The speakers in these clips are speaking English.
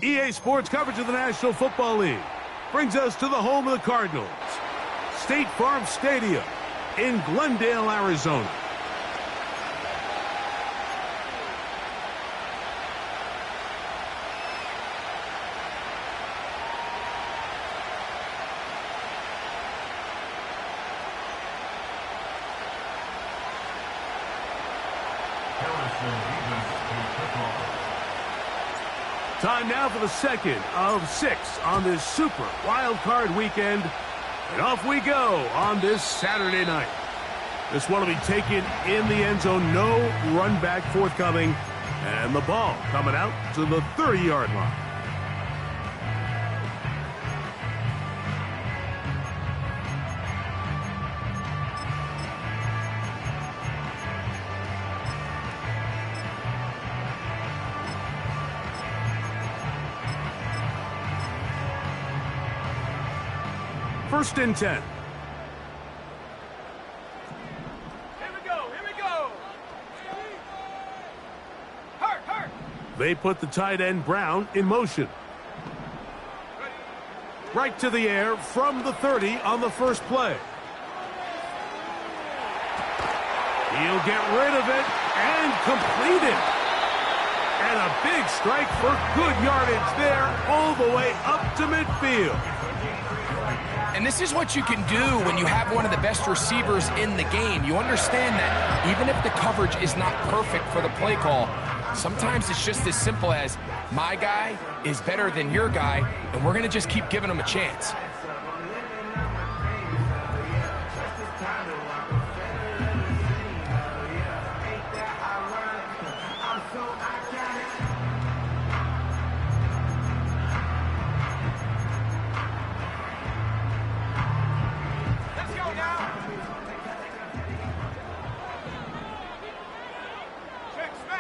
EA Sports coverage of the National Football League brings us to the home of the Cardinals, State Farm Stadium in Glendale, Arizona. Time now for the second of 6 on this Super Wild Card weekend. And off we go on this Saturday night. This one will be taken in the end zone. No run back forthcoming. And the ball coming out to the 30-yard line. First and 10. Here we go. Hurt. They put the tight end Brown in motion. Right to the air from the 30 on the first play. He'll get rid of it and complete it. And a big strike for good yardage there all the way up to midfield. And this is what you can do when you have one of the best receivers in the game. You understand that even if the coverage is not perfect for the play call, sometimes it's just as simple as my guy is better than your guy, and we're going to just keep giving him a chance.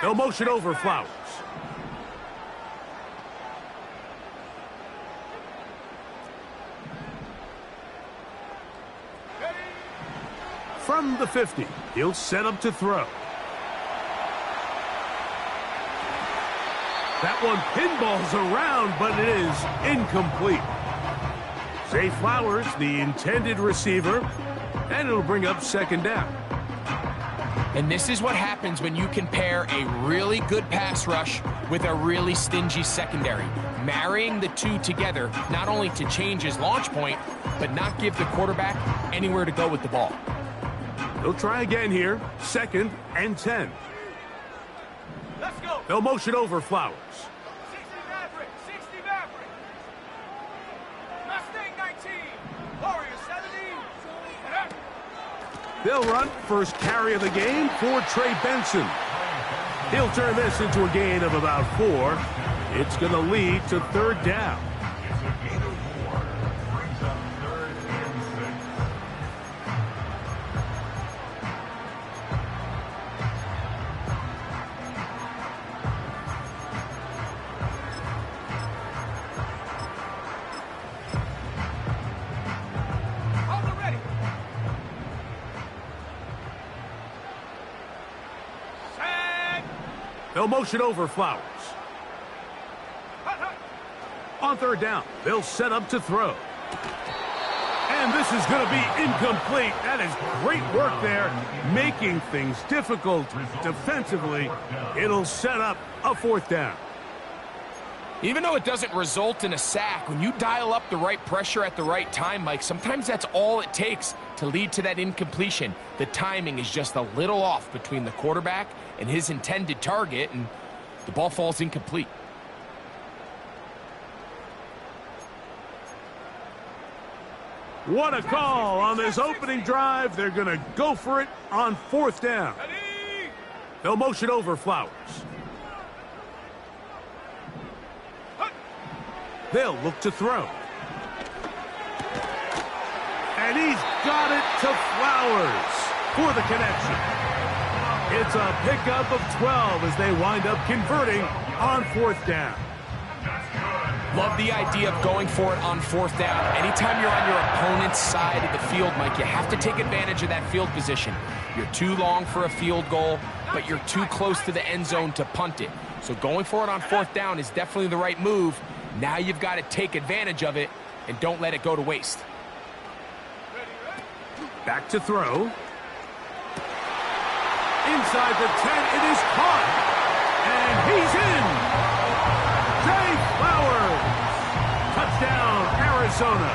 They'll motion over Flowers. From the 50, he'll set up to throw. That one pinballs around, but it is incomplete. Zay Flowers, the intended receiver, and it'll bring up second down. And this is what happens when you can pair a really good pass rush with a really stingy secondary. Marrying the two together, not only to change his launch point, but not give the quarterback anywhere to go with the ball. They'll try again here, second and 10. Let's go. They'll motion over Flowers. 60 Maverick. Mustang 19. Warriors 17. They'll run first carry of the game for Trey Benson. He'll turn this into a gain of about 4. It's going to lead to third down. They'll motion over Flowers. On third down, they'll set up to throw. And this is going to be incomplete. That is great work there, making things difficult defensively. It'll set up a fourth down. Even though it doesn't result in a sack, when you dial up the right pressure at the right time, Mike, sometimes that's all it takes to lead to that incompletion. The timing is just a little off between the quarterback and his intended target, and The ball falls incomplete. What a call on this opening drive. They're going to go for it on 4th down. They'll motion over Flowers. They'll look to throw. And he's got it to Flowers for the connection. It's a pickup of 12 as they wind up converting on 4th down. Love the idea of going for it on 4th down. Anytime you're on your opponent's side of the field, Mike, you have to take advantage of that field position. You're too long for a field goal, but you're too close to the end zone to punt it. So going for it on 4th down is definitely the right move. Now you've got to take advantage of it and don't let it go to waste. Back to throw. Inside the 10, it is caught. And he's in. Zay Flowers. Touchdown, Arizona.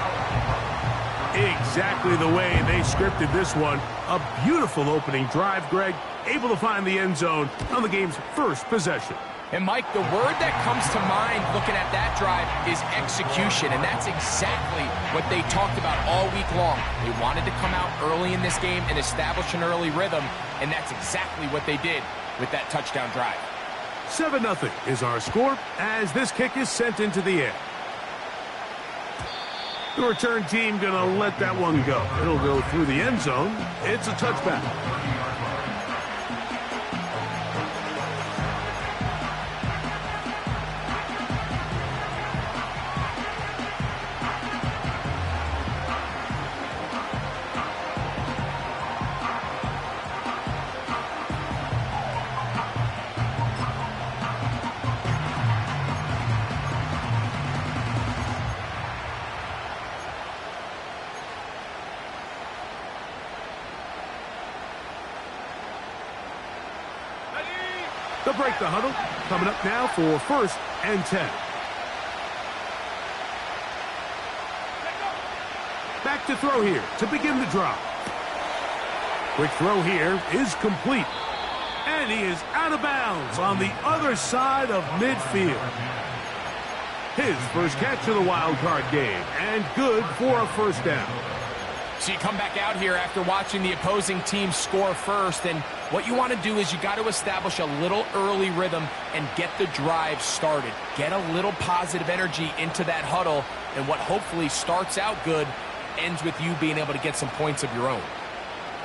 Exactly the way they scripted this one. A beautiful opening drive, Greg. Able to find the end zone on the game's first possession. And, Mike, the word that comes to mind looking at that drive is execution, and that's exactly what they talked about all week long. They wanted to come out early in this game and establish an early rhythm, and that's exactly what they did with that touchdown drive. 7-0 is our score as this kick is sent into the air. The return team going to let that one go. It'll go through the end zone. It's a touchback. They'll break the huddle. Coming up now for 1st and 10. Back to throw here to begin the drive. Quick throw here is complete. And he is out of bounds on the other side of midfield. His first catch of the wild card game, and good for a 1st down. So you come back out here after watching the opposing team score first, and what you want to do is you got to establish a little early rhythm and get the drive started. Get a little positive energy into that huddle, and what hopefully starts out good ends with you being able to get some points of your own.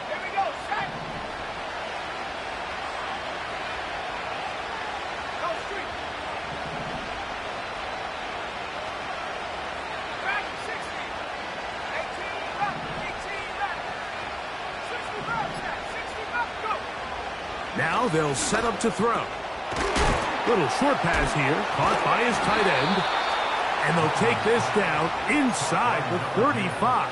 Here we go, set. Go street. Back 60. 18 back, 18 back. 60 back, set. 60 back, go. Now they'll set up to throw. Little short pass here, caught by his tight end. And they'll take this down inside the 35.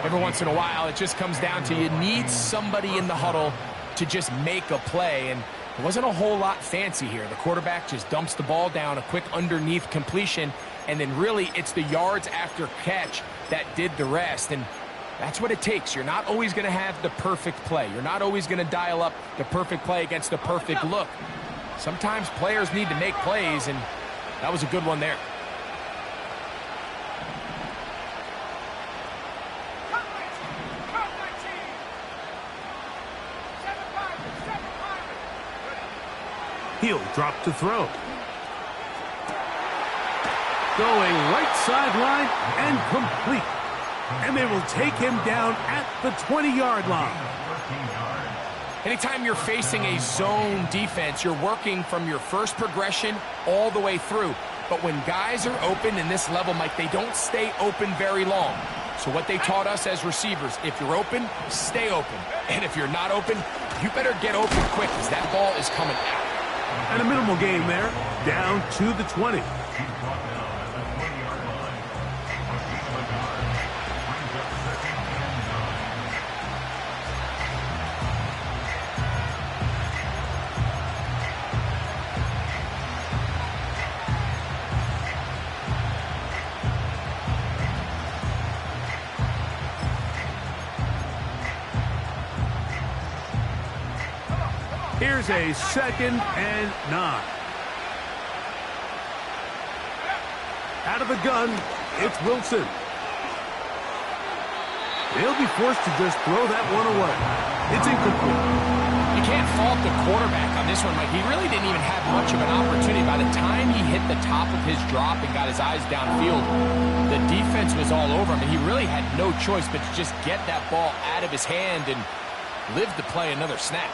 Every once in a while, it just comes down to you need somebody in the huddle to just make a play. And there wasn't a whole lot fancy here. The quarterback just dumps the ball down, a quick underneath completion, and then really it's the yards after catch that did the rest. And that's what it takes. You're not always going to have the perfect play. You're not always going to dial up the perfect play against the perfect look. Sometimes players need to make plays, and that was a good one there. Cut 19. Cut 19. 7-5. He'll drop to throw. Going right sideline and complete. And they will take him down at the 20-yard line. Anytime you're facing a zone defense, you're working from your first progression all the way through. But when guys are open in this level, Mike, they don't stay open very long. So what they taught us as receivers, if you're open, stay open. And if you're not open, you better get open quick because that ball is coming out. And a minimal gain there, down to the 20. Here's a 2nd and 9. Out of the gun, it's Wilson. They'll be forced to just throw that one away. It's incomplete. You can't fault the quarterback on this one, Mike. He really didn't even have much of an opportunity. By the time he hit the top of his drop and got his eyes downfield, the defense was all over him, and he really had no choice but to just get that ball out of his hand and live to play another snap.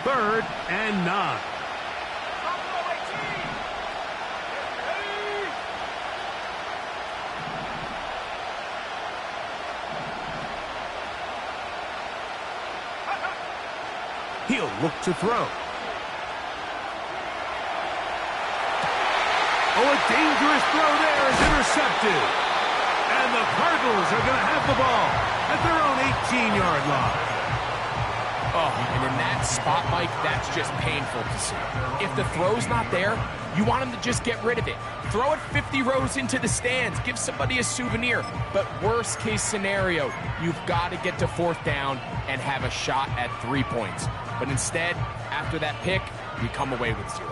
Third and 9. He'll look to throw. Oh, a dangerous throw there is intercepted. And the Cardinals are going to have the ball at their own 18-yard line. Oh, and in that spot, Mike, that's just painful to see. If the throw's not there, you want him to just get rid of it. Throw it 50 rows into the stands. Give somebody a souvenir. But worst case scenario, you've got to get to 4th down and have a shot at 3 points. But instead, after that pick, you come away with 0.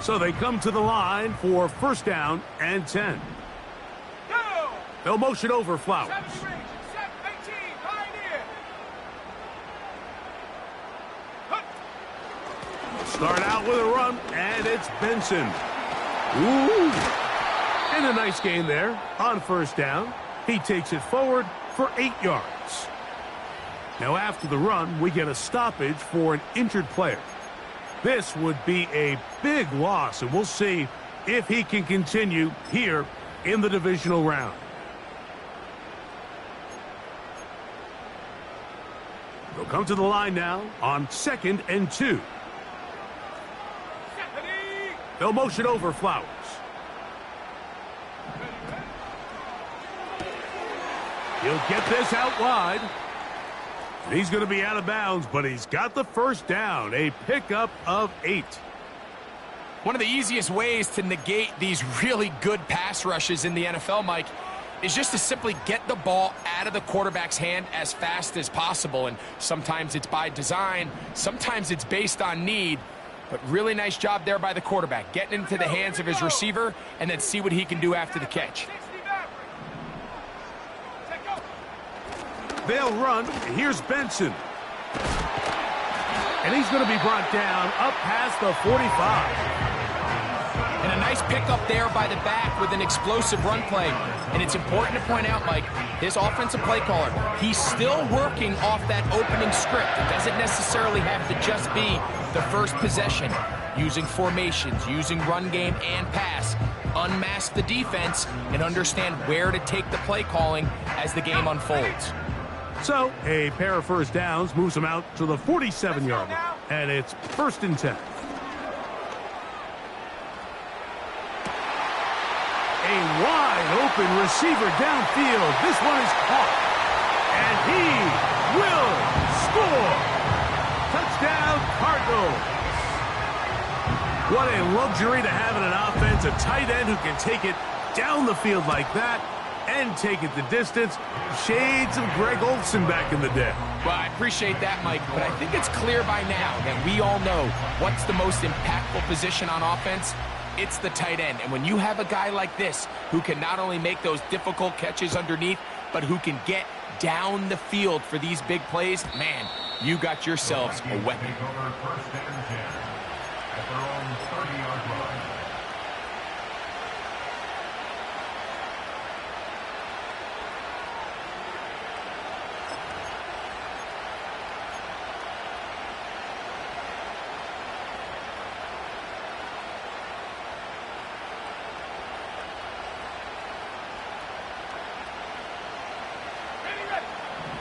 So they come to the line for 1st down and 10. Go! They'll motion over Flowers. Start out with a run, and it's Benson. Ooh. And a nice gain there on 1st down. He takes it forward for 8 yards. Now after the run, we get a stoppage for an injured player. This would be a big loss, and we'll see if he can continue here in the divisional round. They'll come to the line now on 2nd and 2. They'll motion over Flowers. He'll get this out wide. He's going to be out of bounds, but he's got the 1st down, a pickup of 8. One of the easiest ways to negate these really good pass rushes in the NFL, Mike, is just to simply get the ball out of the quarterback's hand as fast as possible. And sometimes it's by design, sometimes it's based on need. But really nice job there by the quarterback, getting into the hands of his receiver and then see what he can do after the catch. They'll run. Here's Benson. And he's going to be brought down up past the 45. And a nice pickup there by the back with an explosive run play. And it's important to point out, Mike, this offensive play caller, he's still working off that opening script. It doesn't necessarily have to just be the first possession. Using formations, using run game and pass. Unmask the defense and understand where to take the play calling as the game unfolds. So, a pair of 1st downs moves him out to the 47-yard line. And it's 1st and 10. A wide-open receiver downfield. This one is caught. And he will score. Touchdown, Cardinals. What a luxury to have in an offense. A tight end who can take it down the field like that and take it the distance. Shades of Greg Olsen back in the day. Well, I appreciate that, Mike, but I think it's clear by now that we all know what's the most impactful position on offense. It's the tight end. And when you have a guy like this who can not only make those difficult catches underneath, but who can get down the field for these big plays, man, you got yourselves a weapon.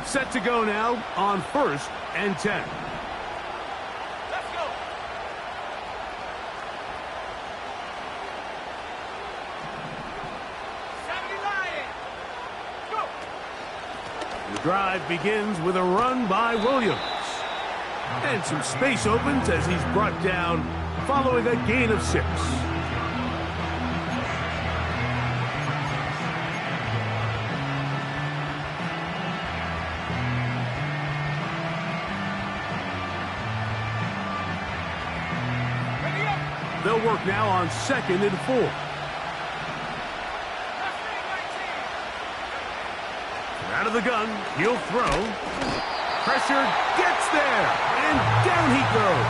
Set to go now on 1st and 10. Let's go. The drive begins with a run by Williams. And some space opens as he's brought down following a gain of 6. They'll work now on 2nd and 4. Out of the gun, he'll throw. Pressure gets there, and down he goes.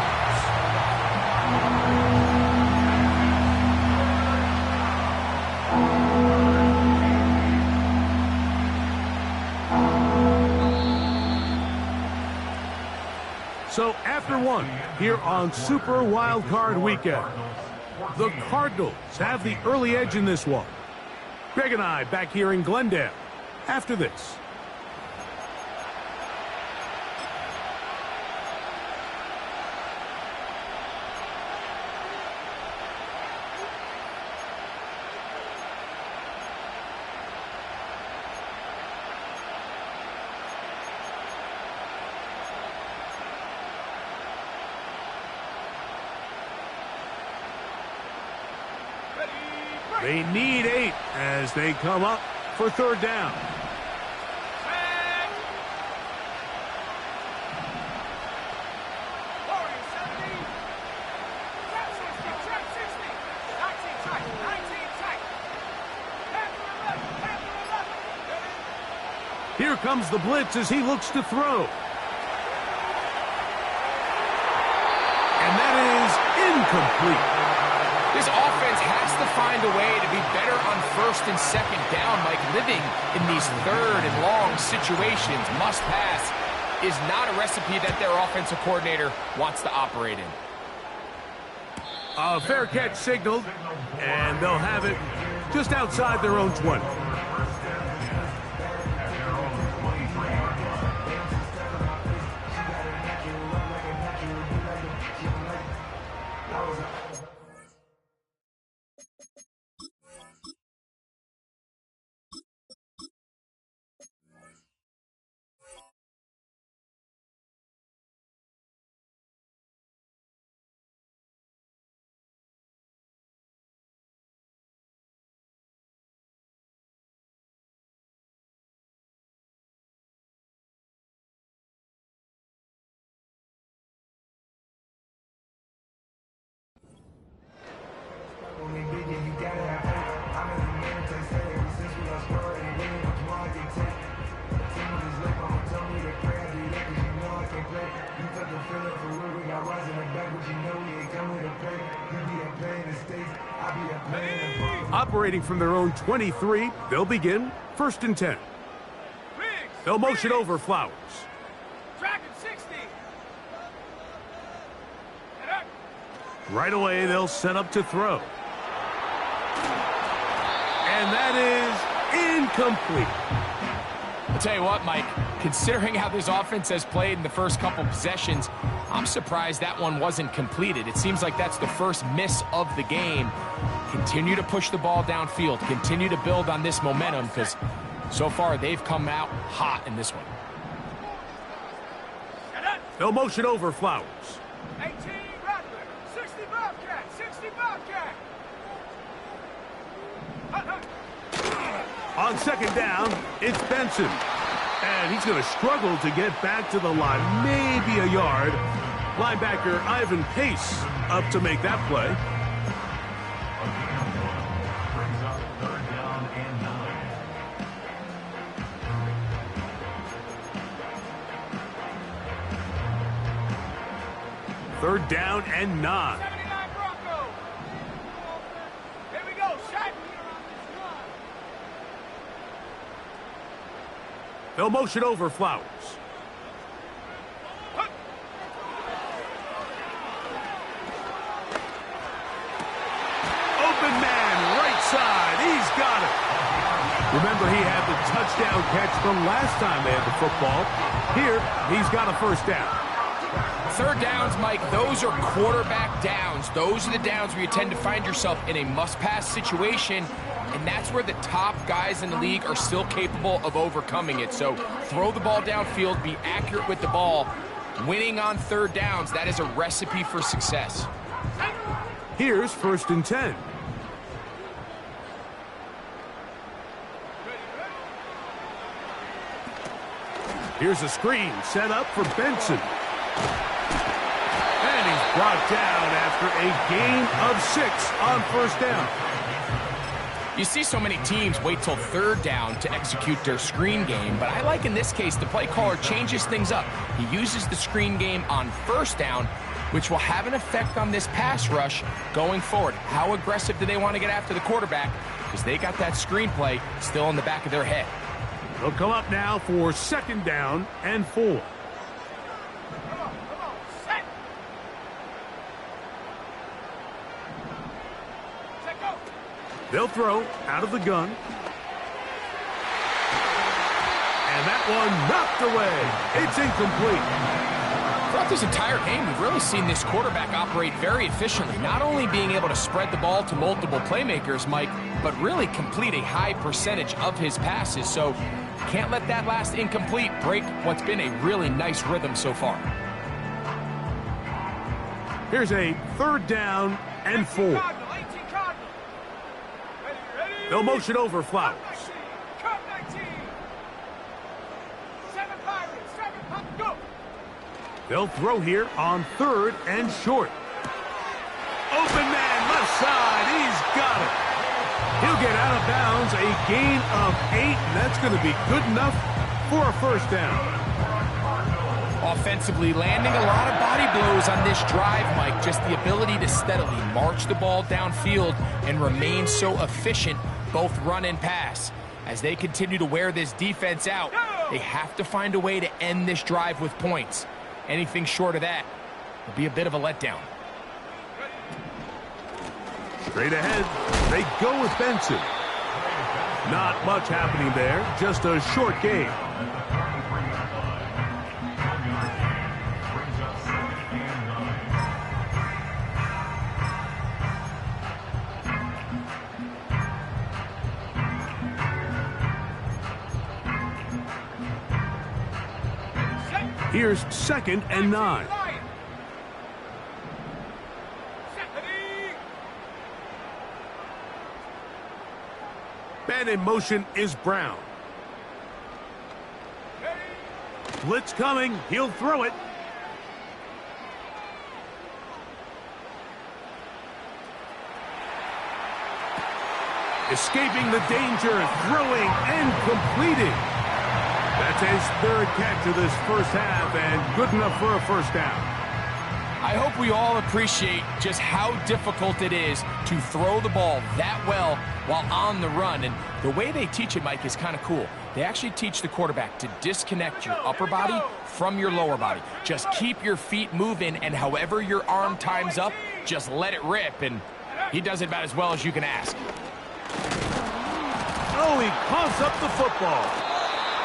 So after 1, here on Super Wild Card Weekend, the Cardinals have the early edge in this one. Greg and I back here in Glendale after this. They need 8 as they come up for 3rd down. Here comes the blitz as he looks to throw. And that is incomplete. This offense has to find a way to be better on 1st and 2nd down, Mike. Living in these 3rd and long situations, must pass, is not a recipe that their offensive coordinator wants to operate in. A fair catch signaled, and they'll have it just outside their own 20. Operating from their own 23, they'll begin 1st and 10. They'll motion over Flowers. Dragon 60. Right away, they'll set up to throw. And that is incomplete. I'll tell you what, Mike, considering how this offense has played in the first couple possessions, I'm surprised that one wasn't completed. It seems like that's the first miss of the game. Continue to push the ball downfield. Continue to build on this momentum because so far they've come out hot in this one. They'll motion over Flowers. 18 Rattler, 60 Bobcat, 60 Bobcat. On 2nd down, it's Benson. And he's going to struggle to get back to the line, maybe a yard. Linebacker Ivan Pace up to make that play. Third down and 9. 79 Bronco. Here we go, shot. They'll motion over Flowers. Open man, right side. He's got it. Remember, he had the touchdown catch from last time they had the football. Here, he's got a 1st down. 3rd downs, Mike, those are quarterback downs. Those are the downs where you tend to find yourself in a must-pass situation, and that's where the top guys in the league are still capable of overcoming it. So throw the ball downfield, be accurate with the ball, Winning on third downs, that is a recipe for success. Here's 1st and 10. Here's a screen set up for Benson. And he's brought down after a gain of 6 on 1st down. You see so many teams wait till third down to execute their screen game, but I like in this case the play caller changes things up. He uses the screen game on 1st down, which will have an effect on this pass rush going forward. How aggressive do they want to get after the quarterback? Because they got that screen play still in the back of their head. They'll come up now for 2nd down and 4. Come on, set. Set, go. They'll throw out of the gun. And that one knocked away. It's incomplete. Throughout this entire game, we've really seen this quarterback operate very efficiently, not only being able to spread the ball to multiple playmakers, Mike, but really complete a high percentage of his passes. So can't let that last incomplete break what's been a really nice rhythm so far. Here's a 3rd down and 4. 18 Cardinal. Ready. They'll motion over Flowers. Cut 19. 7 Pirates. 7 Pop, go. They'll throw here on 3rd and short. Open man, left side. He's got it. He'll get out of bounds, a gain of 8, and that's going to be good enough for a 1st down. Offensively, landing a lot of body blows on this drive, Mike. Just the ability to steadily march the ball downfield and remain so efficient, both run and pass. As they continue to wear this defense out, they have to find a way to end this drive with points. Anything short of that will be a bit of a letdown. Straight ahead, they go with Benson. Not much happening there, just a short game. Here's 2nd and 9. Man in motion is Brown. Blitz coming. He'll throw it. Escaping the danger, throwing and completing. That's his 3rd catch of this 1st half and good enough for a 1st down. I hope we all appreciate just how difficult it is to throw the ball that well while on the run. And the way they teach it, Mike, is kind of cool. They actually teach the quarterback to disconnect your upper body from your lower body. Just keep your feet moving, and however your arm times up, just let it rip. And he does it about as well as you can ask. Oh, he coughs up the football.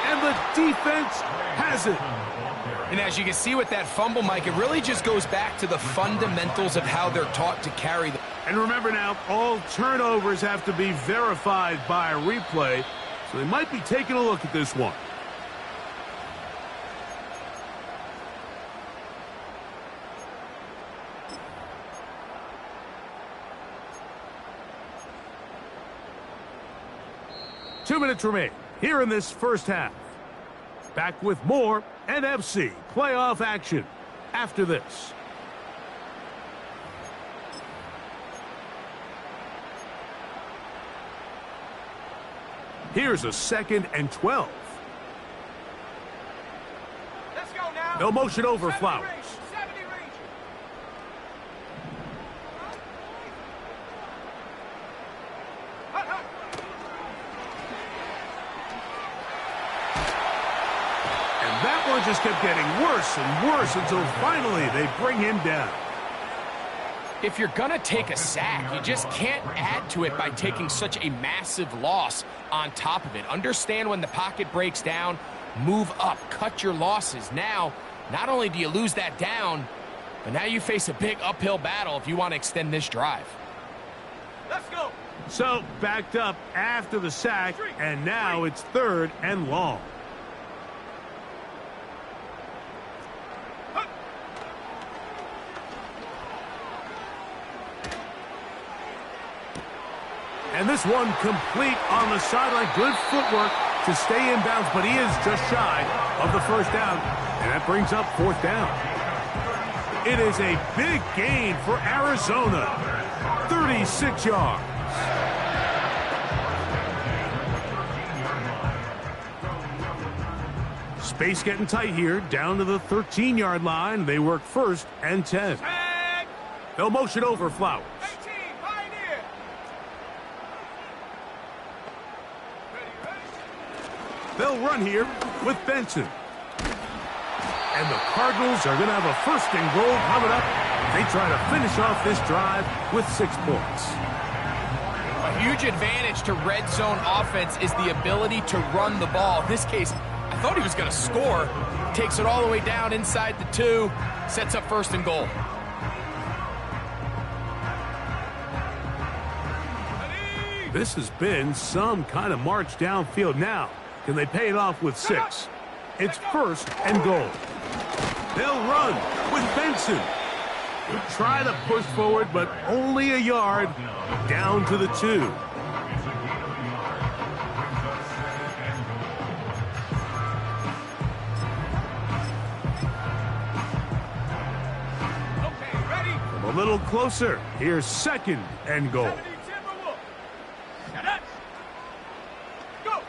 And the defense has it. And as you can see with that fumble, Mike, it really just goes back to the fundamentals of how they're taught to carry the... And remember now, all turnovers have to be verified by a replay, so they might be taking a look at this one. Two minutes remain here in this 1st half. Back with more NFC playoff action after this. Here's a 2nd and 12. Let's go now. No motion over Flowers. 70 range. Hut, hut. And that one just kept getting worse and worse until finally they bring him down. If you're going to take a sack, you just can't add to it by taking such a massive loss on top of it. Understand when the pocket breaks down, move up, cut your losses. Now, not only do you lose that down, but now you face a big uphill battle if you want to extend this drive. Let's go. So, backed up after the sack, and now it's 3rd and long. Hut. And this one complete on the sideline. Good footwork to stay in bounds, but he is just shy of the first down. And that brings up fourth down. It is a big gain for Arizona. 36 yards. Space getting tight here, down to the 13-yard line. They work first and 10. They'll motion over Flowers. 18, Pioneer. Ready. They'll run here with Benson. And the Cardinals are going to have a first and goal coming up. They try to finish off this drive with 6 points. A huge advantage to red zone offense is the ability to run the ball. In this case, I thought he was going to score. Takes it all the way down inside the 2. Sets up first and goal. This has been some kind of march downfield. Now, can they pay it off with 6? It's first and goal. They'll run with Benson. Try to push forward, but only a yard down to the 2. Okay, ready. A little closer. Here's second and goal. 70 Timberwolves. Shut up. Go.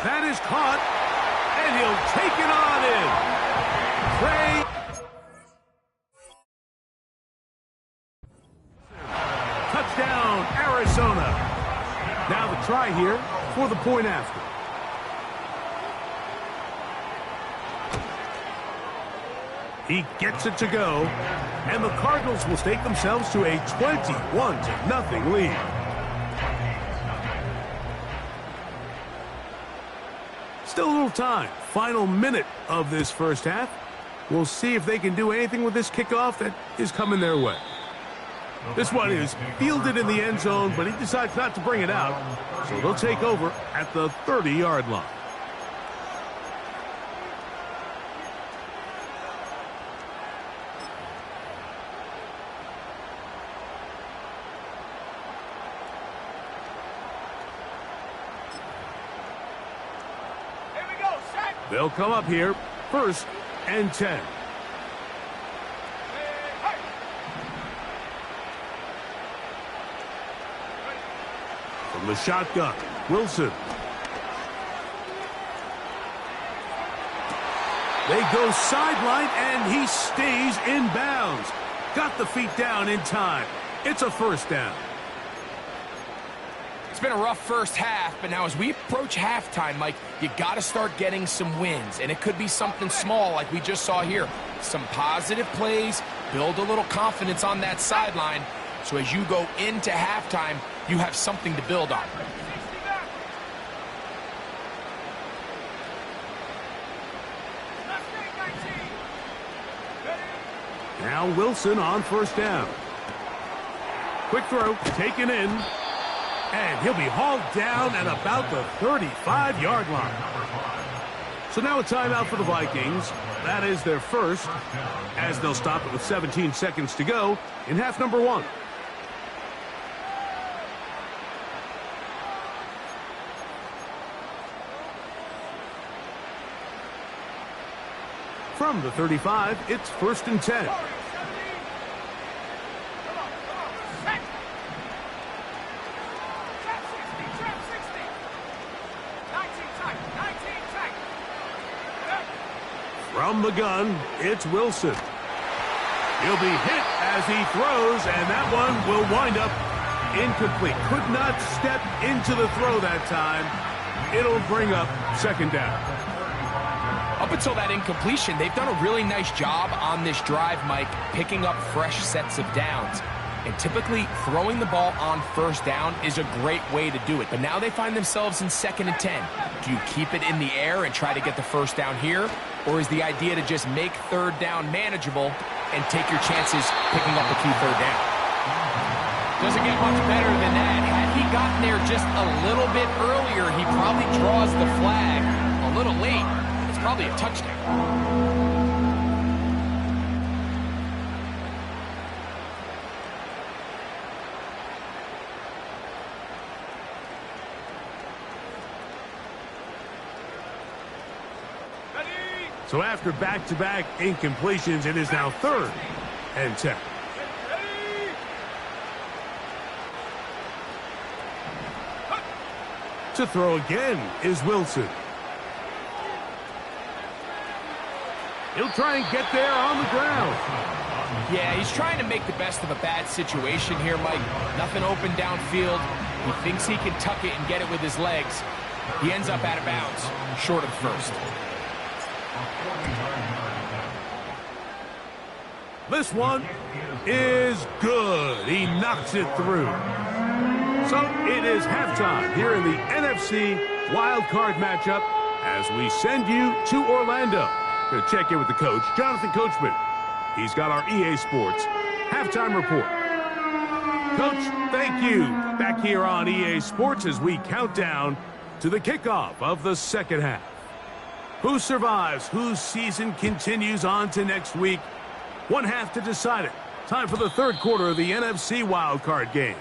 That is caught, and he'll take it on in. Trey. Touchdown, Arizona. Now the try here for the point after. He gets it to go, and the Cardinals will stake themselves to a 21-0 lead. Still a little time. Final minute of this first half. We'll see if they can do anything with this kickoff that is coming their way. This one is fielded in the end zone, but he decides not to bring it out. So they'll take over at the 30-yard line. Here we go, set. They'll come up here, first and 10. Hey. From the shotgun, Wilson. They go sideline, and he stays in bounds. Got the feet down in time. It's a first down. It's been a rough first half, but now as we approach halftime, Mike, you got to start getting some wins, and it could be something small like we just saw here. Some positive plays, build a little confidence on that sideline, so as you go into halftime, you have something to build on. 60 back. Let's take 19. Ready. Now Wilson on first down. Quick throw, taken in, and he'll be hauled down at about the 35-yard line. So now a timeout for the Vikings. That is their first, as they'll stop it with 17 seconds to go in half number 1. From the 35, it's first and 10. Come on, set. Trap 60, trap 60. 19 tight, 19 tight. Yep. From the gun, it's Wilson. He'll be hit as he throws, and that one will wind up incomplete. Could not step into the throw that time. It'll bring up second down. Up until that incompletion, they've done a really nice job on this drive, Mike, picking up fresh sets of downs. And typically, throwing the ball on first down is a great way to do it. But now they find themselves in second and 10. Do you keep it in the air and try to get the first down here? Or is the idea to just make third down manageable and take your chances picking up a key third down? Doesn't get much better than that. Had he gotten there just a little bit earlier, he probably draws the flag a little late. It's probably a touchdown. So after back-to-back incompletions, it is now 3rd and 10. To throw again is Wilson. He'll try and get there on the ground. Yeah, he's trying to make the best of a bad situation here, Mike. Nothing open downfield. He thinks he can tuck it and get it with his legs. He ends up out of bounds, short of first. This one is good. He knocks it through. So it is halftime here in the NFC Wild Card matchup as we send you to Orlando to check in with the coach, Jonathan Coachman. He's got our EA Sports halftime report. Coach, thank you. Back here on EA Sports as we count down to the kickoff of the second half. Who survives? Whose season continues on to next week? One half to decide it. Time for the third quarter of the NFC Wild Card game.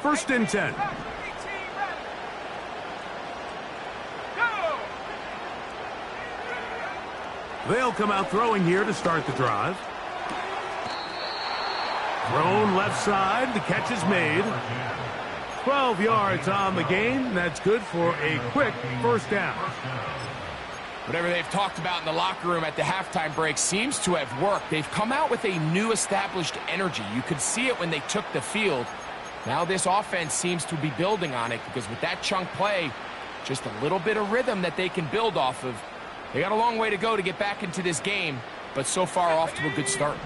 First and 10. They'll come out throwing here to start the drive. Thrown left side. The catch is made. 12 yards on the game. That's good for a quick first down. Whatever they've talked about in the locker room at the halftime break seems to have worked. They've come out with a new established energy. You could see it when they took the field. Now this offense seems to be building on it because with that chunk play, just a little bit of rhythm that they can build off of. They got a long way to go to get back into this game, but so far off to a good start.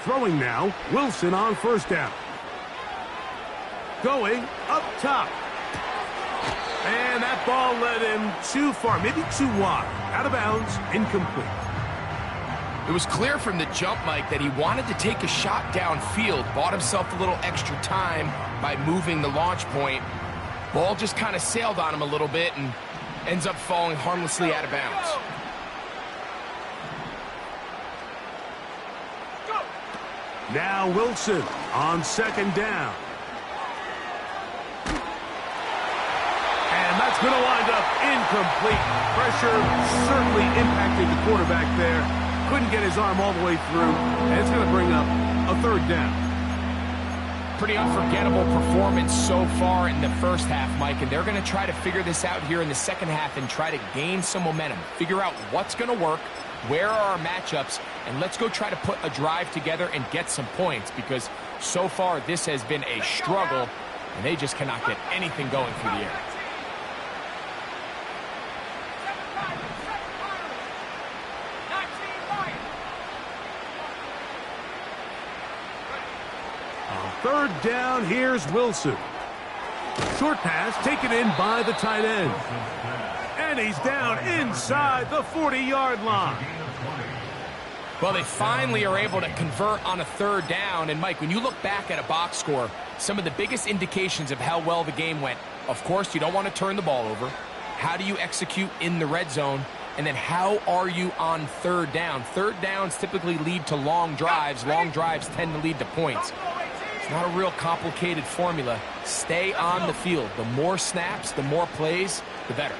Throwing now, Wilson on first down. Going up top. And that ball led him too far, maybe too wide. Out of bounds, incomplete. It was clear from the jump, Mike, that he wanted to take a shot downfield, bought himself a little extra time by moving the launch point. Ball just kind of sailed on him a little bit and ends up falling harmlessly out of bounds. Now Wilson on second down. And that's going to wind up incomplete. Pressure certainly impacted the quarterback there. Couldn't get his arm all the way through. And it's going to bring up a third down. Pretty unforgettable performance so far in the first half, Mike. And they're going to try to figure this out here in the second half and try to gain some momentum. Figure out what's going to work. Where are our matchups? And let's go try to put a drive together and get some points. Because so far this has been a struggle. And they just cannot get anything going through the air. Third down, here's Wilson. Short pass taken in by the tight end. And he's down inside the 40-yard line. Well, they finally are able to convert on a third down. And, Mike, when you look back at a box score, some of the biggest indications of how well the game went, of course, you don't want to turn the ball over. How do you execute in the red zone? And then how are you on third down? Third downs typically lead to long drives. Long drives tend to lead to points. It's not a real complicated formula. Stay on the field. The more snaps, the more plays, the better.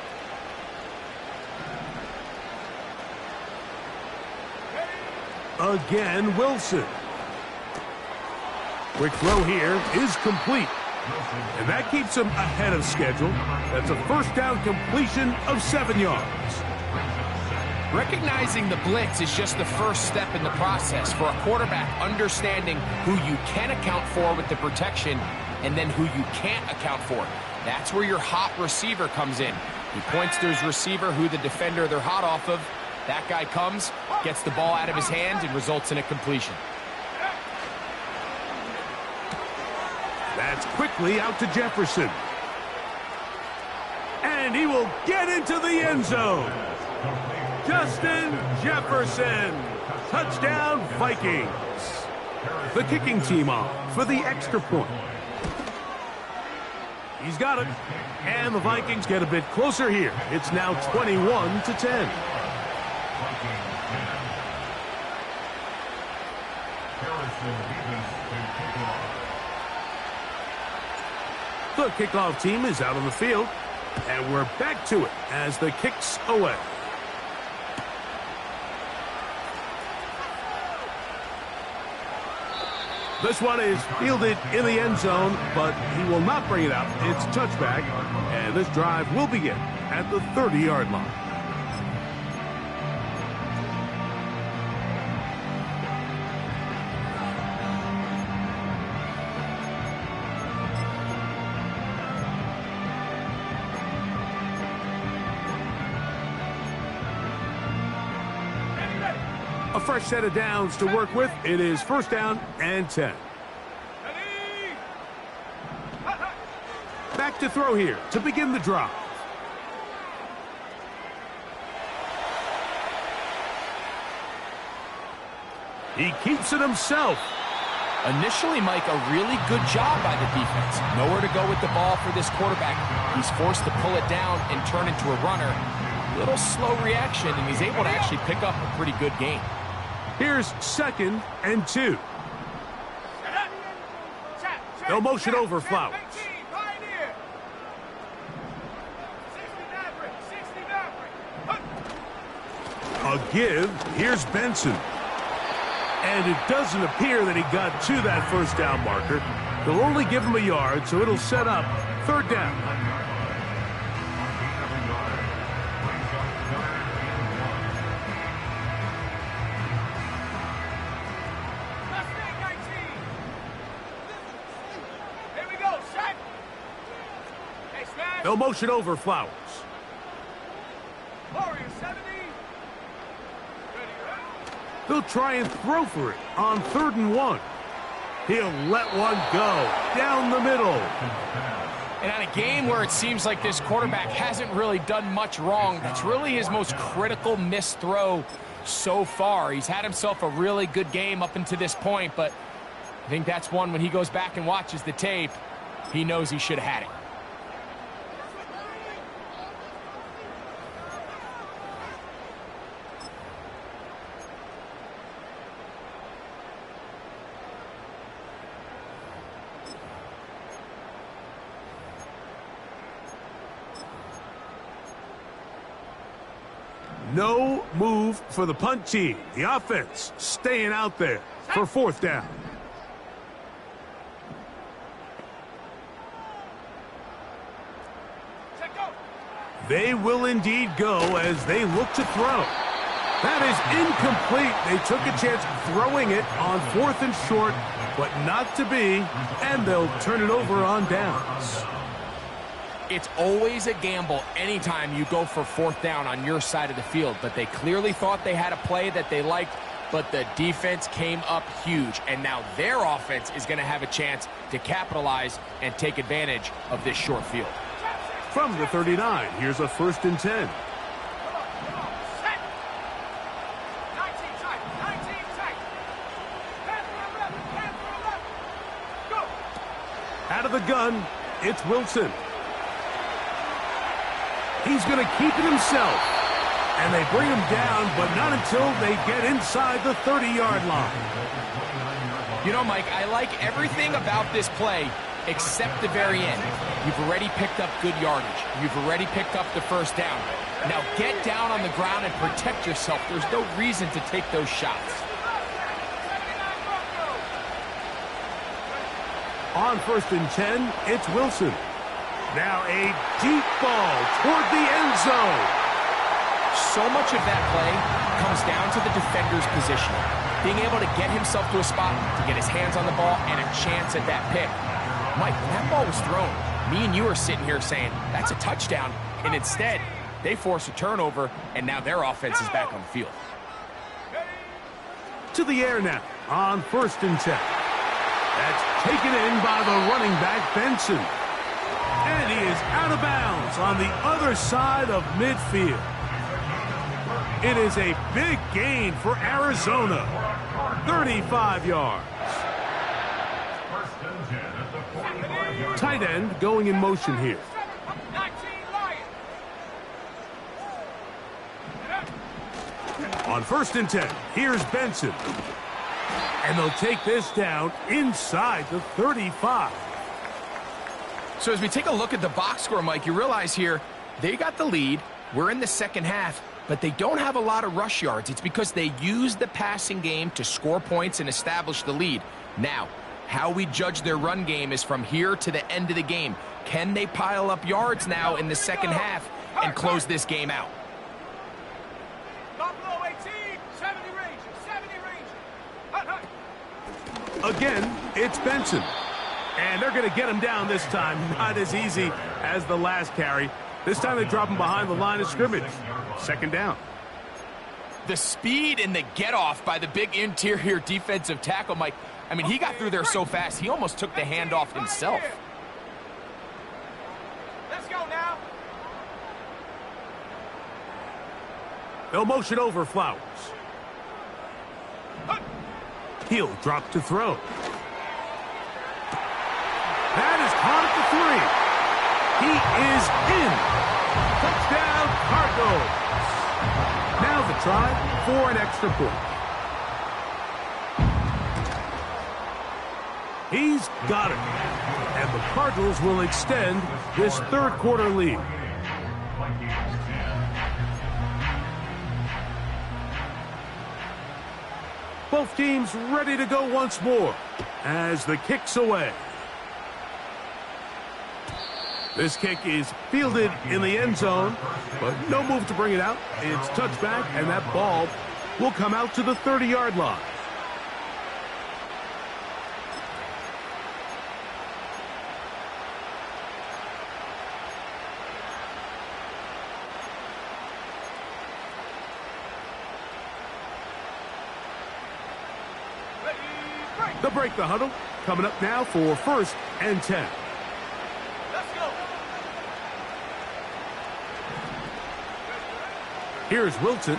Again, Wilson. Quick throw here is complete. And that keeps him ahead of schedule. That's a first down completion of 7 yards. Recognizing the blitz is just the first step in the process for a quarterback, understanding who you can account for with the protection and then who you can't account for. That's where your hot receiver comes in. He points to his receiver, who the defender they're hot off of. That guy comes, gets the ball out of his hands, and results in a completion. That's quickly out to Jefferson. And And he will get into the end zone. Justin Jefferson. Touchdown, Vikings. The kicking team on for the extra point. He's got it. And the Vikings get a bit closer here. It's now 21-10. The kickoff team is out on the field. And we're back to it as the kick's away. This one is fielded in the end zone, but he will not bring it out. It's touchback, and this drive will begin at the 30-yard line. A fresh set of downs to work with. It is first down and 10. Back to throw here to begin the drive. He keeps it himself. Initially, Mike, a really good job by the defense. Nowhere to go with the ball for this quarterback. He's forced to pull it down and turn into a runner. Little slow reaction, and he's able to actually pick up a pretty good gain. Here's 2nd and 2. They'll motion over Flowers. A give. Here's Benson. And it doesn't appear that he got to that first down marker. They'll only give him a yard, so it'll set up 3rd down. They'll motion over Flowers. They'll try and throw for it on 3rd and 1. He'll let one go down the middle. And on a game where it seems like this quarterback hasn't really done much wrong, that's really his most critical missed throw so far. He's had himself a really good game up until this point, but I think that's one when he goes back and watches the tape, he knows he should have had it. No move for the punt team. The offense staying out there for 4th down. They will indeed go as they look to throw. That is incomplete. They took a chance throwing it on 4th and short, but not to be, and they'll turn it over on downs. It's always a gamble anytime you go for 4th down on your side of the field, but they clearly thought they had a play that they liked, but the defense came up huge, and now their offense is going to have a chance to capitalize and take advantage of this short field. From the 39, here's a 1st and 10. Out of the gun, it's Wilson. He's going to keep it himself. And they bring him down, but not until they get inside the 30-yard line. You know, Mike, I like everything about this play except the very end. You've already picked up good yardage. You've already picked up the first down. Now get down on the ground and protect yourself. There's no reason to take those shots. On 1st and 10, it's Wilson. Now a deep ball toward the end zone. So much of that play comes down to the defender's position. Being able to get himself to a spot, to get his hands on the ball, and a chance at that pick. Mike, when that ball was thrown, me and you are sitting here saying, that's a touchdown. And instead, they force a turnover, and now their offense is back on the field. To the air now on 1st and 10. That's taken in by the running back, Benson. And he is is out of bounds on the other side of midfield. It is a big gain for Arizona. 35 yards. Tight end going in motion here. 19 Lions. On 1st and 10, here's Benson. And they'll take this down inside the 35. So as we take a look at the box score, Mike, you realize here they got the lead. We're in the second half, but they don't have a lot of rush yards. It's because they use the passing game to score points and establish the lead. Now, how we judge their run game is from here to the end of the game. Can they pile up yards now in the second half and close this game out? Buffalo 18, 70 Rangers, 70 Rangers. Again, it's Benson. And they're going to get him down this time. Not as easy as the last carry. This time they drop him behind the line of scrimmage. 2nd down. The speed and the get-off by the big interior defensive tackle, Mike. I mean, he got through there so fast, he almost took the handoff himself. Let's go now. They'll motion over Flowers. He'll drop to throw. That is caught at the 3. He is in. Touchdown, Cardinals. Now the try for an extra point. He's got it. And the Cardinals will extend this 3rd quarter lead. Both teams ready to go once more as the kick's away. This kick is fielded in the end zone, but no move to bring it out. It's touchback, and that ball will come out to the 30-yard line. They'll break the huddle. Coming up now for 1st and 10. Let's go. Here's Wilson.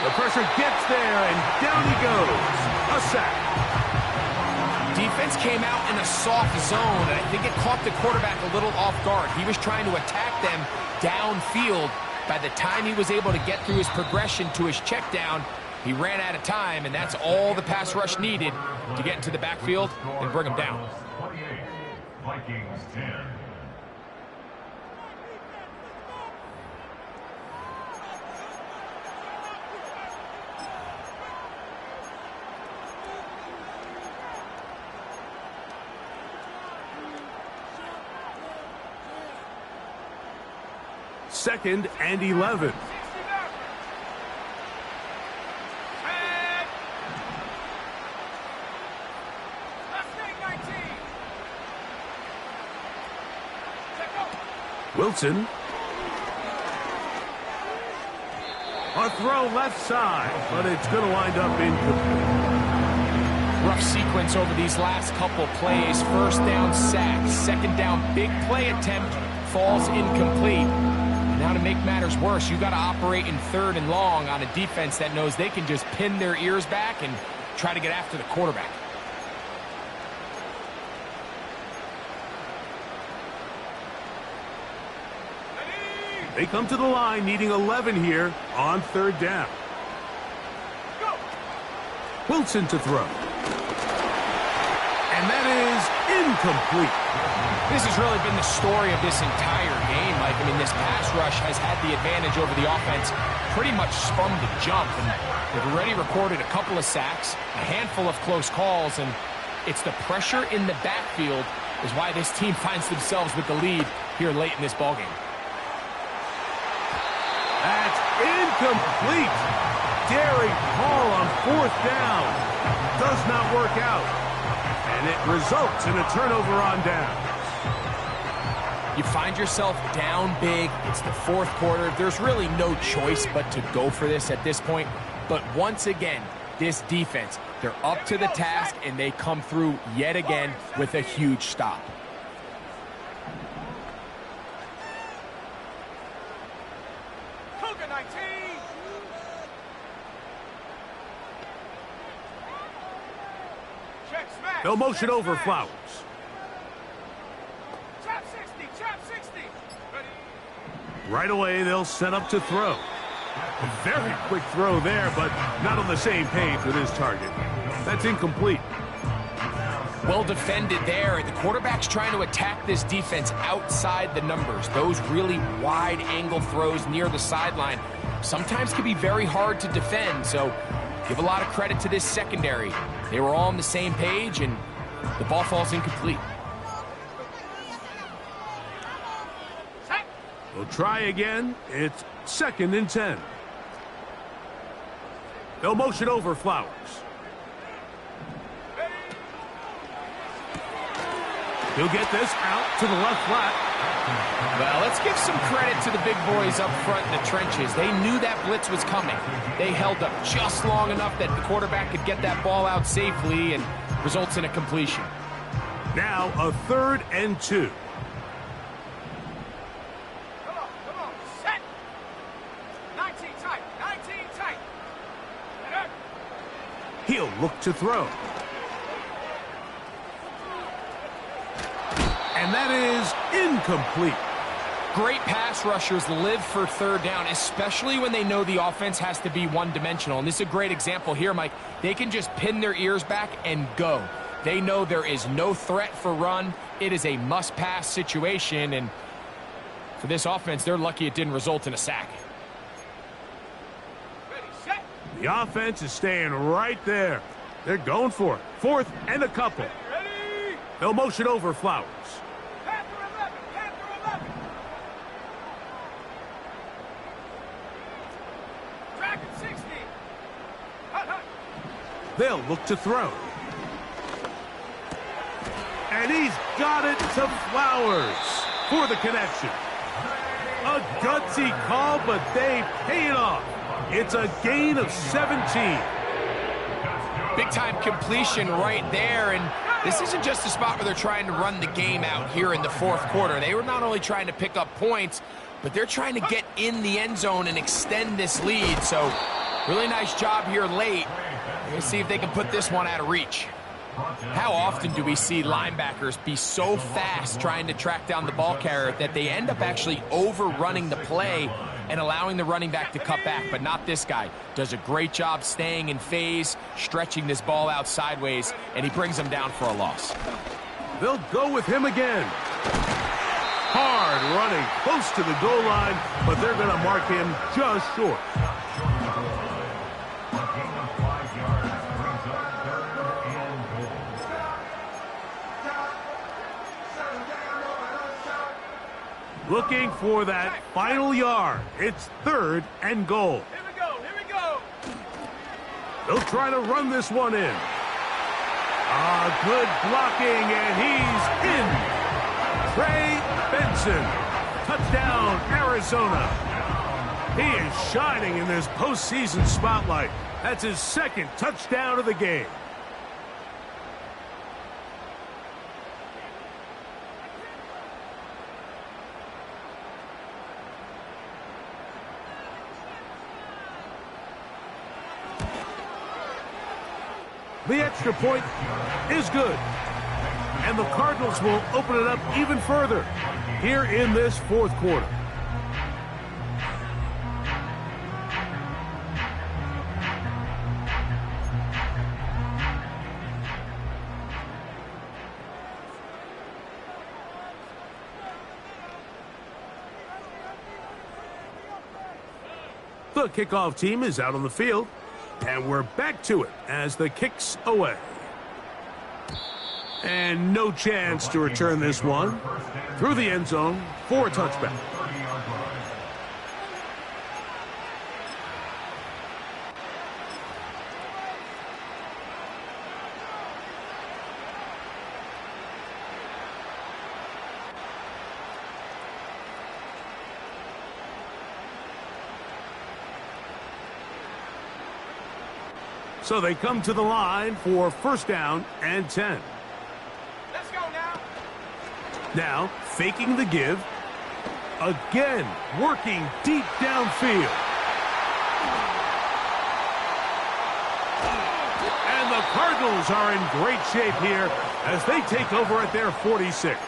The pressure gets there, and down he goes. A sack. Defense came out in a soft zone, and I think it caught the quarterback a little off guard. He was trying to attack them downfield. By the time he was able to get through his progression to his check down, he ran out of time, and that's all the pass rush needed to get into the backfield and bring him down. 28, Vikings 10. Second and 11. Wilson. A throw left side, but it's going to wind up incomplete. Rough sequence over these last couple plays. 1st down sack, 2nd down big play attempt, falls incomplete. And now to make matters worse, you got to operate in 3rd and long on a defense that knows they can just pin their ears back and try to get after the quarterback. They come to the line needing 11 here on 3rd down. Go. Wilson to throw. And that is incomplete. This has really been the story of this entire game, Mike. I mean, this pass rush has had the advantage over the offense pretty much from the jump. And they've already recorded a couple of sacks, a handful of close calls, and it's the pressure in the backfield is why this team finds themselves with the lead here late in this ballgame. That's incomplete. Daring Hall on 4th down. Does not work out. And it results in a turnover on down. You find yourself down big. It's the 4th quarter. There's really no choice but to go for this at this point. But once again, this defense, They're up to the task, and they come through yet again with a huge stop. Cougar 19. Check smash. They'll motion Check over smash. Flowers. Chop 60, chop 60. Ready. Right away, they'll set up to throw. A very quick throw there, but not on the same page with his target. That's incomplete. Well defended there. The quarterback's trying to attack this defense outside the numbers. Those really wide angle throws near the sideline sometimes can be very hard to defend, so give a lot of credit to this secondary. They were all on the same page, and the ball falls incomplete. We'll try again. It's 2nd and 10. They'll motion over Flowers. He'll get this out to the left flat. Well, let's give some credit to the big boys up front in the trenches. They knew that blitz was coming. They held up just long enough that the quarterback could get that ball out safely and results in a completion. Now a 3rd and 2. Come on, set. 19 tight, 19 tight. He'll look to throw. And that is incomplete. Great pass rushers live for 3rd down, especially when they know the offense has to be one-dimensional. And this is a great example here, Mike. They can just pin their ears back and go. They know there is no threat for run. It is a must-pass situation, and for this offense, they're lucky it didn't result in a sack. Ready, set. The offense is staying right there. They're going for it. 4th and a couple. Ready. They'll motion over Flowers. Panther 11, Panther 11. Dragon 60. Hut, hut. They'll look to throw. And he's got it to Flowers for the connection. A gutsy call, but they pay it off. It's a gain of 17. Big-time completion right there, and this isn't just a spot where they're trying to run the game out here in the 4th quarter. They were not only trying to pick up points, but they're trying to get in the end zone and extend this lead. So, really nice job here late. Let's see if they can put this one out of reach. How often do we see linebackers be so fast trying to track down the ball carrier that they end up actually overrunning the play and allowing the running back to cut back? But not this guy. Does a great job staying in phase, stretching this ball out sideways, and he brings them down for a loss. They'll go with him again. Hard running, close to the goal line, but they're going to mark him just short. Looking for that final yard. It's 3rd and goal. Here we go, here we go. They'll try to run this one in. Good blocking, and he's in. Trey Benson. Touchdown, Arizona. He is shining in this postseason spotlight. That's his 2nd touchdown of the game. The extra point is good. And the Cardinals will open it up even further here in this 4th quarter. The kickoff team is out on the field. And we're back to it as the kick's away. And no chance to return this one through the end zone for a touchback. So they come to the line for first down and 10. Let's go now. Now, faking the give. Again, working deep downfield. And the Cardinals are in great shape here as they take over at their 46.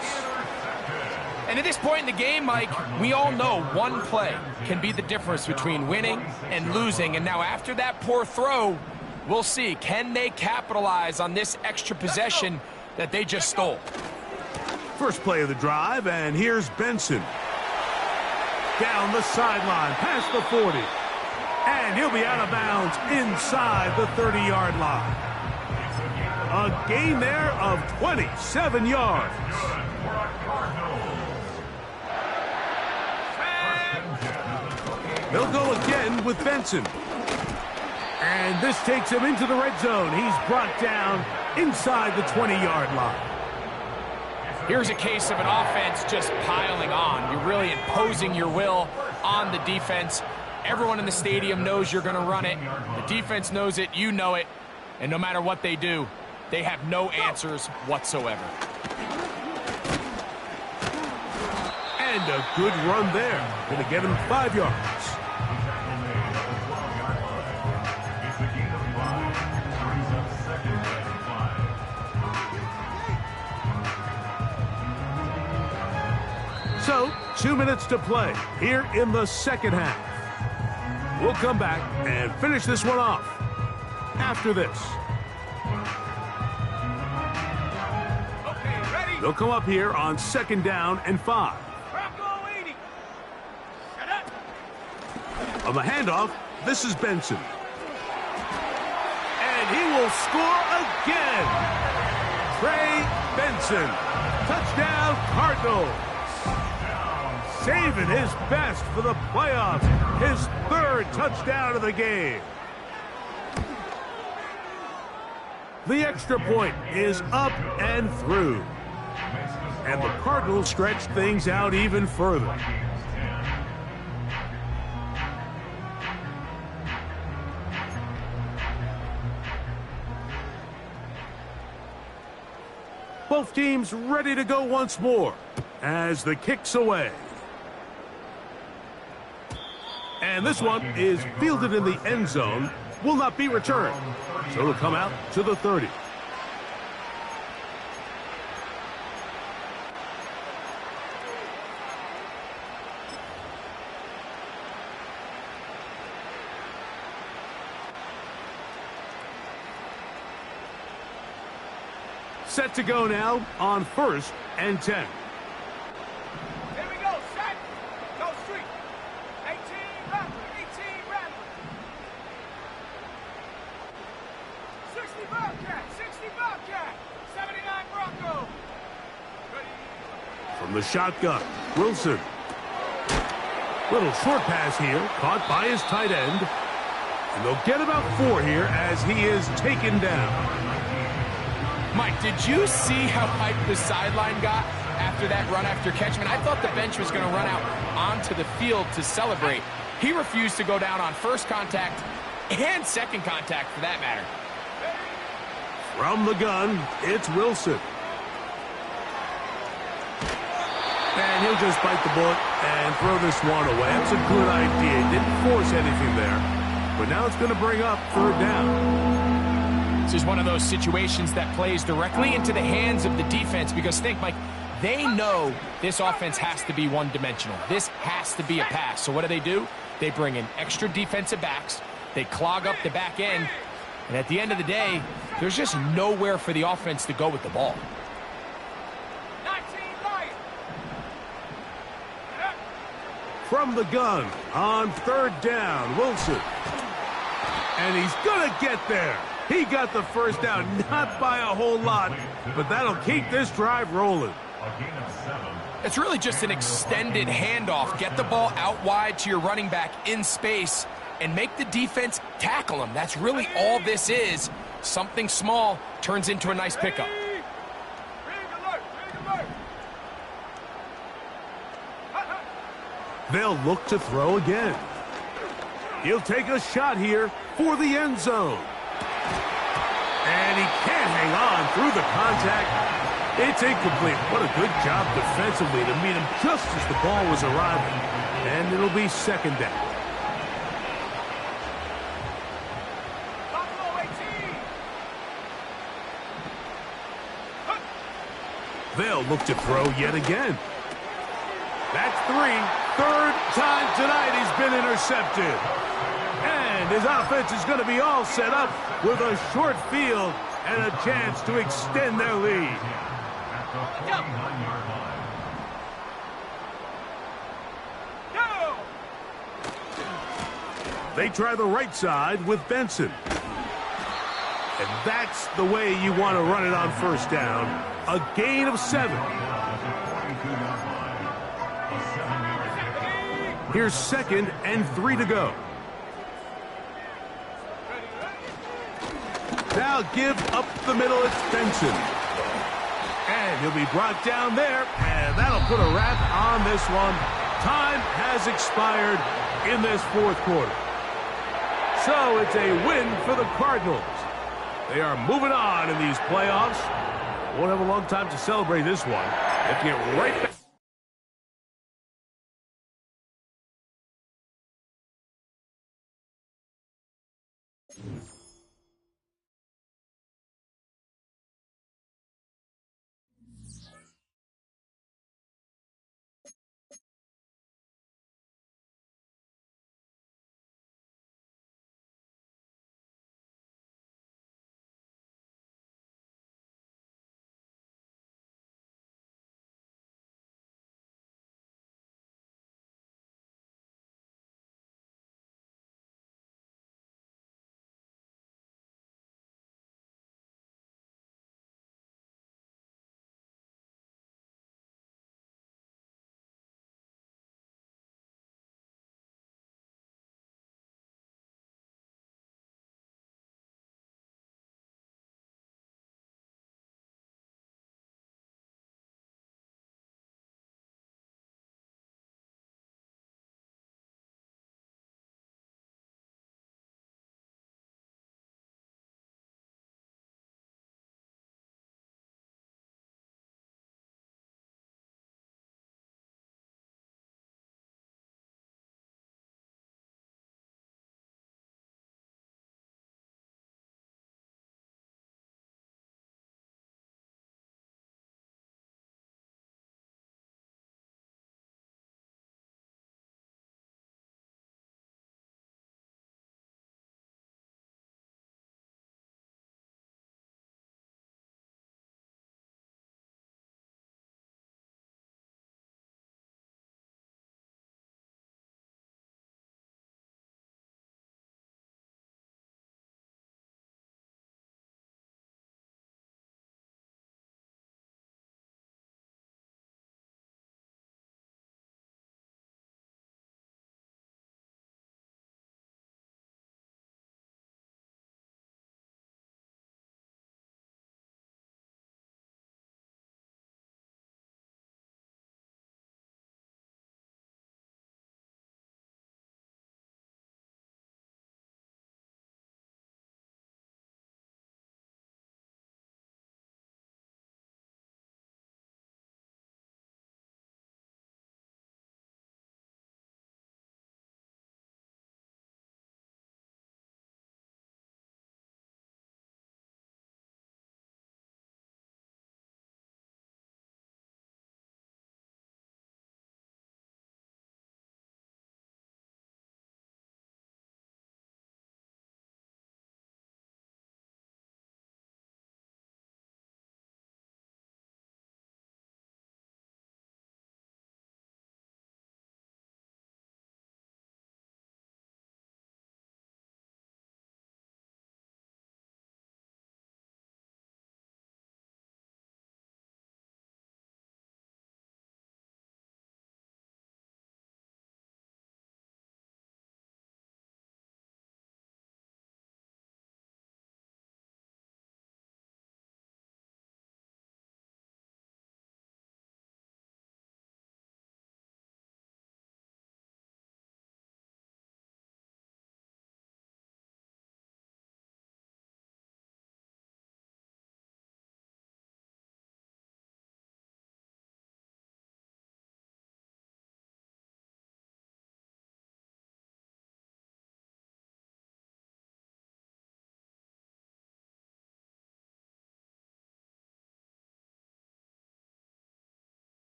And at this point in the game, Mike, we all know one play can be the difference between winning and losing. And now after that poor throw, we'll see, can they capitalize on this extra possession that they just stole? First play of the drive, and here's Benson. Down the sideline, past the 40. And he'll be out of bounds inside the 30-yard line. A gain there of 27 yards. They'll go again with Benson. And this takes him into the red zone. He's brought down inside the 20-yard line. Here's a case of an offense just piling on. You're really imposing your will on the defense. Everyone in the stadium knows you're going to run it. The defense knows it. You know it. And no matter what they do, they have no answers whatsoever. And a good run there. Going to get him 5 yards. So, 2 minutes to play here in the second half. We'll come back and finish this one off after this. Okay, ready? They'll come up here on second down and 5. Bronco 80. Shut up. On the handoff, this is Benson. And he will score again. Trey Benson. Touchdown, Cardinals. Saving his best for the playoffs. His 3rd touchdown of the game. The extra point is up and through. And the Cardinals stretch things out even further. Both teams ready to go once more as the kick's away. And this one is fielded in the end zone, will not be returned. So it'll come out to the 30. Set to go now on first and 10. Here we go, set. Go street. 18 Rattler, 18 Rattler. 60 Bobcat, 60 Bobcat. 79 Bronco. Ready. From the shotgun, Wilson. Little short pass here, caught by his tight end. And they'll get about 4 here as he is taken down. Mike, did you see how hyped the sideline got after that run after catch? I thought the bench was going to run out onto the field to celebrate. He refused to go down on first contact and second contact, for that matter. From the gun, it's Wilson. And he'll just bite the bullet and throw this one away. That's a good idea. He didn't force anything there. But now it's going to bring up 3rd down. This is one of those situations that plays directly into the hands of the defense because think, Mike, they know this offense has to be one-dimensional. This has to be a pass. So what do? They bring in extra defensive backs. They clog up the back end. And at the end of the day, there's just nowhere for the offense to go with the ball. 19 Lion. From the gun on 3rd down, Wilson. And he's going to get there. He got the first down, not by a whole lot, but that'll keep this drive rolling. It's really just an extended handoff. Get the ball out wide to your running back in space and make the defense tackle him. That's really all this is. Something small turns into a nice pickup. Rig alert, rig alert. They'll look to throw again. He'll take a shot here for the end zone. and he can't hang on through the contact. It's incomplete. What a good job defensively to meet him just as the ball was arriving. And it'll be second down. Buffalo 18. They'll look to throw yet again. That's three. Third time tonight he's been intercepted. And his offense is going to be all set up with a short field and a chance to extend their lead. Go. They try the right side with Benson. And that's the way you want to run it on first down. A gain of 7. Here's 2nd and 3 to go. Now give up the middle. It's Benson. And he'll be brought down there. And that'll put a wrap on this one. Time has expired in this fourth quarter. So it's a win for the Cardinals. They are moving on in these playoffs. Won't have a long time to celebrate this one. They get right back.